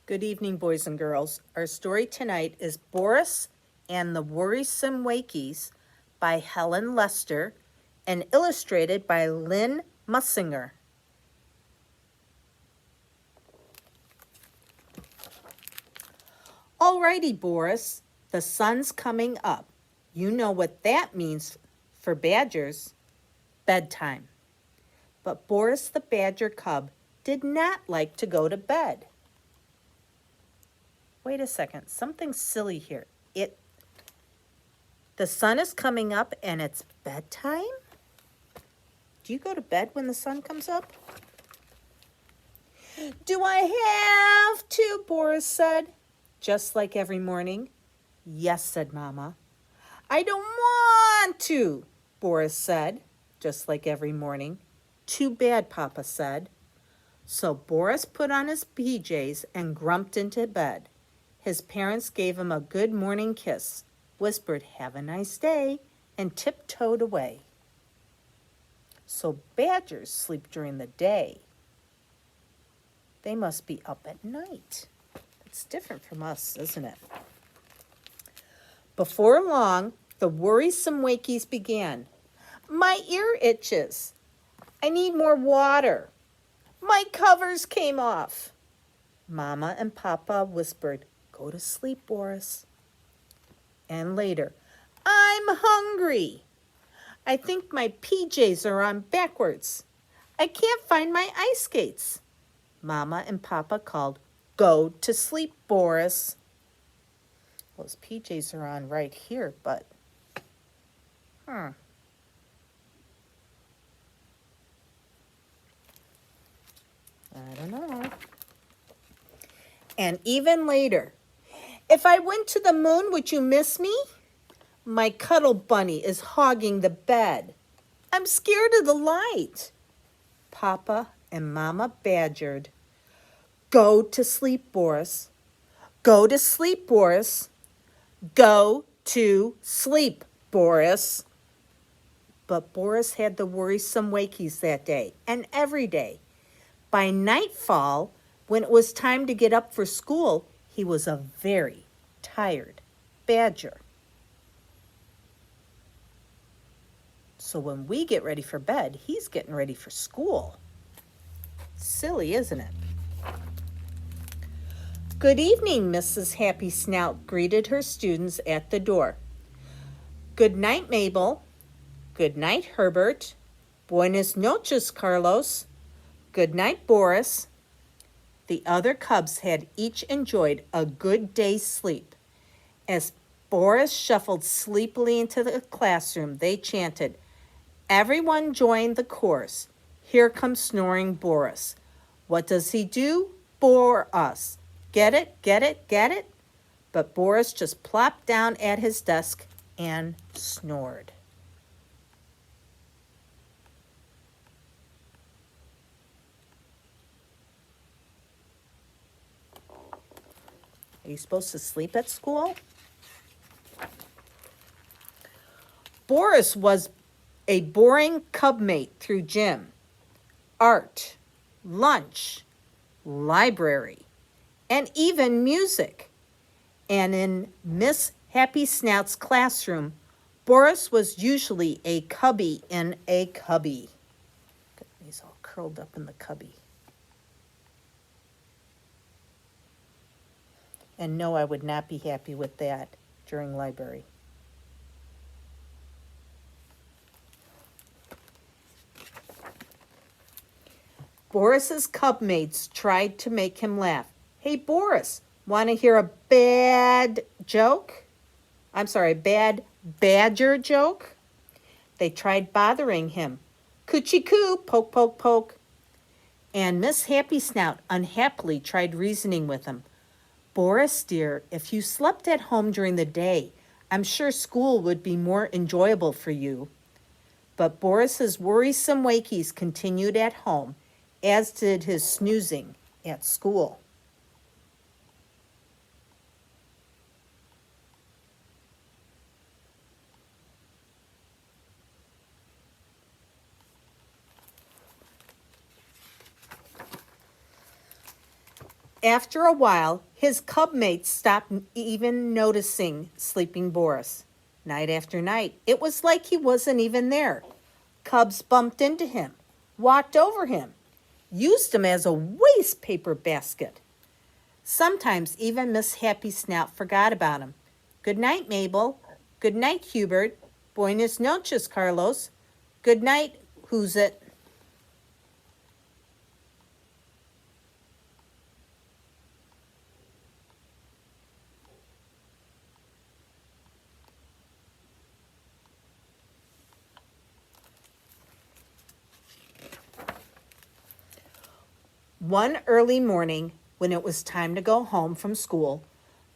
Good evening, boys and girls. Our story tonight is Boris and the Worrisome Wakies by Helen Lester and illustrated by Lynn Mussinger. Alrighty, Boris, the sun's coming up. You know what that means for badgers. Bedtime. But Boris the badger cub did not like to go to bed. Wait a second, something's silly here. The sun is coming up and it's bedtime? Do you go to bed when the sun comes up? Do I have to? Boris said, just like every morning. Yes, said Mama. I don't want to, Boris said, just like every morning. Too bad, Papa said. So Boris put on his PJs and grumped into bed. His parents gave him a good morning kiss, whispered, "Have a nice day," and tiptoed away. So badgers sleep during the day. They must be up at night. It's different from us, isn't it? Before long, the worrisome wakies began. My ear itches. I need more water. My covers came off. Mama and Papa whispered, "Go to sleep, Boris." And later, I'm hungry. I think my PJs are on backwards. I can't find my ice skates. Mama and Papa called, "Go to sleep, Boris." Well, his PJs are on right here, but, I don't know. And even later, if I went to the moon, would you miss me? My cuddle bunny is hogging the bed. I'm scared of the light. Papa and Mama badgered. Go to sleep, Boris. Go to sleep, Boris. Go to sleep, Boris. But Boris had the worrisome wakies that day and every day. By nightfall, when it was time to get up for school, he was a very tired badger. So when we get ready for bed, he's getting ready for school. Silly, isn't it? Good evening, Mrs. Happy Snout greeted her students at the door. Good night, Mabel. Good night, Herbert. Buenas noches, Carlos. Good night, Boris. The other cubs had each enjoyed a good day's sleep. As Boris shuffled sleepily into the classroom, they chanted, "Everyone join the chorus. Here comes snoring Boris. What does he do? Bore us. Get it, get it, get it?" But Boris just plopped down at his desk and snored. Are you supposed to sleep at school? Boris was a boring cubmate through gym, art, lunch, library, and even music. And in Miss Happy Snout's classroom, Boris was usually a cubby in a cubby. He's all curled up in the cubby. And no, I would not be happy with that during library. Boris's cubmates tried to make him laugh. Hey, Boris, want to hear a bad joke? I'm sorry, bad badger joke? They tried bothering him. Coochie coo, poke, poke, poke. And Miss Happy Snout unhappily tried reasoning with him. Boris, dear, if you slept at home during the day, I'm sure school would be more enjoyable for you. But Boris's worrisome wakies continued at home, as did his snoozing at school. After a while, his cub mates stopped even noticing sleeping Boris. Night after night, it was like he wasn't even there. Cubs bumped into him, walked over him, used him as a waste paper basket. Sometimes even Miss Happy Snout forgot about him. Good night, Mabel. Good night, Hubert. Buenas noches, Carlos. Good night, who's it? One early morning, when it was time to go home from school,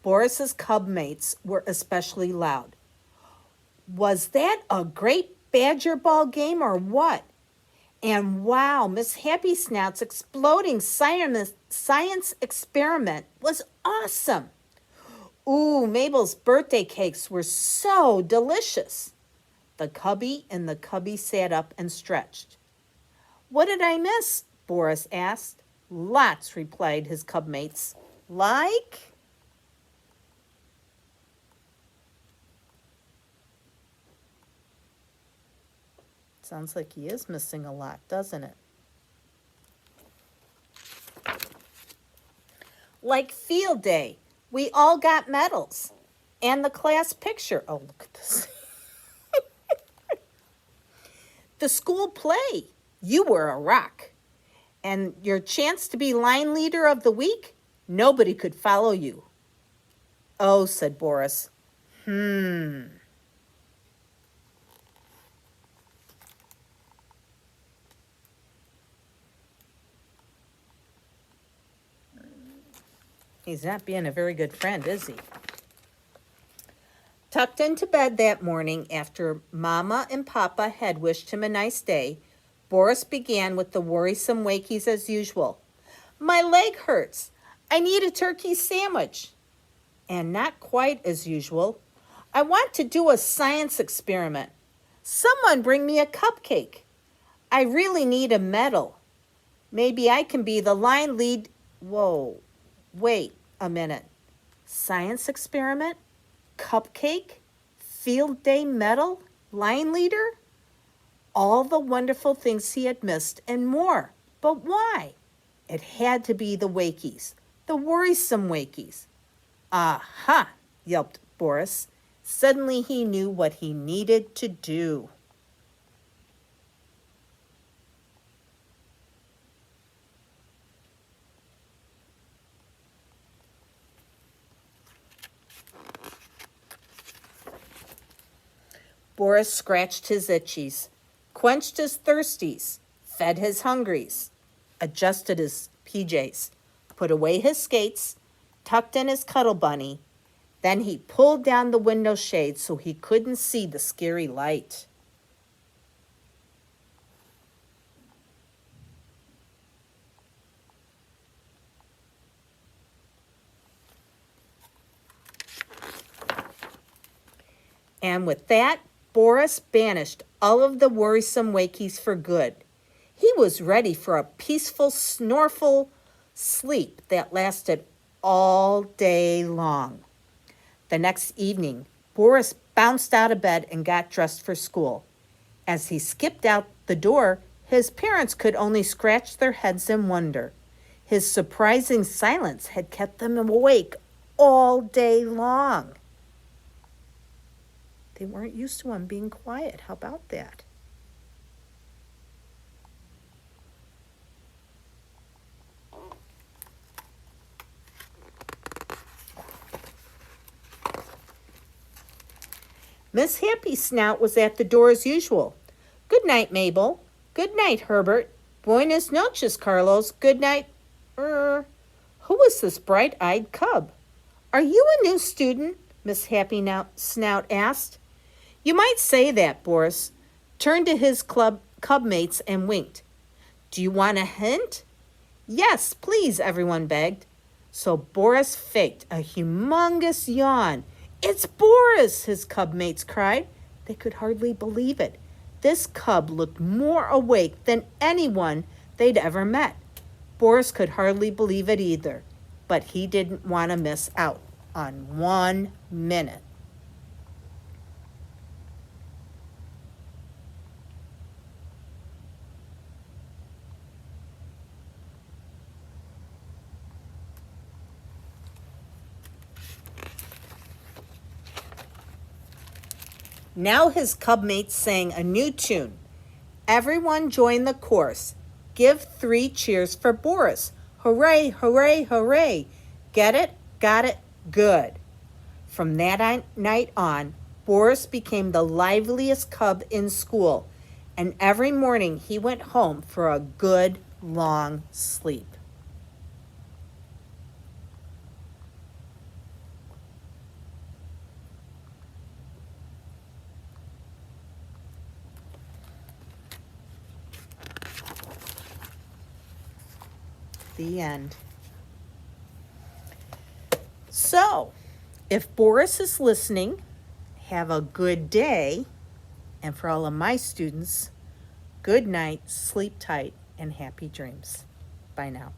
Boris's cub mates were especially loud. Was that a great badger ball game or what? And wow, Miss Happy Snout's exploding science experiment was awesome. Ooh, Mabel's birthday cakes were so delicious. The cubby and the cubby sat up and stretched. What did I miss? Boris asked. Lots, replied his cub mates. Like? Sounds like he is missing a lot, doesn't it? Like field day. We all got medals. And the class picture. Oh, look at this. The school play. You were a rock. And your chance to be line leader of the week? Nobody could follow you. Oh, said Boris. He's not being a very good friend, is he? Tucked into bed that morning after Mama and Papa had wished him a nice day, Boris began with the Worrisome Wakies as usual. My leg hurts. I need a turkey sandwich. And not quite as usual. I want to do a science experiment. Someone bring me a cupcake. I really need a medal. Maybe I can be the line lead. Whoa, wait a minute. Science experiment? Cupcake? Field day medal? Line leader? All the wonderful things he had missed and more. But why? It had to be the Wakies, the Worrisome Wakies. Aha, yelped Boris. Suddenly he knew what he needed to do. Boris scratched his itchies, quenched his thirsties, fed his hungries, adjusted his PJs, put away his skates, tucked in his cuddle bunny. Then he pulled down the window shade so he couldn't see the scary light. And with that, Boris banished all of the Worrisome Wakies for good. He was ready for a peaceful, snoreful sleep that lasted all day long. The next evening, Boris bounced out of bed and got dressed for school. As he skipped out the door, his parents could only scratch their heads in wonder. His surprising silence had kept them awake all day long. They weren't used to him being quiet. How about that? Miss Happy Snout was at the door as usual. Good night, Mabel. Good night, Herbert. Buenas noches, Carlos. Good night. Who is this bright-eyed cub? Are you a new student? Miss Happy Snout asked. You might say that, Boris turned to his cub mates and winked. Do you want a hint? Yes, please, everyone begged. So Boris faked a humongous yawn. It's Boris, his cub mates cried. They could hardly believe it. This cub looked more awake than anyone they'd ever met. Boris could hardly believe it either. but he didn't want to miss out on 1 minute. Now his cub mates sang a new tune. Everyone join the chorus. Give 3 cheers for Boris. Hooray, hooray, hooray. Get it? Got it? Good. From that night on, Boris became the liveliest cub in school, and every morning he went home for a good long sleep. The end. So, if Boris is listening, have a good day. And for all of my students, good night, sleep tight, and happy dreams. Bye now.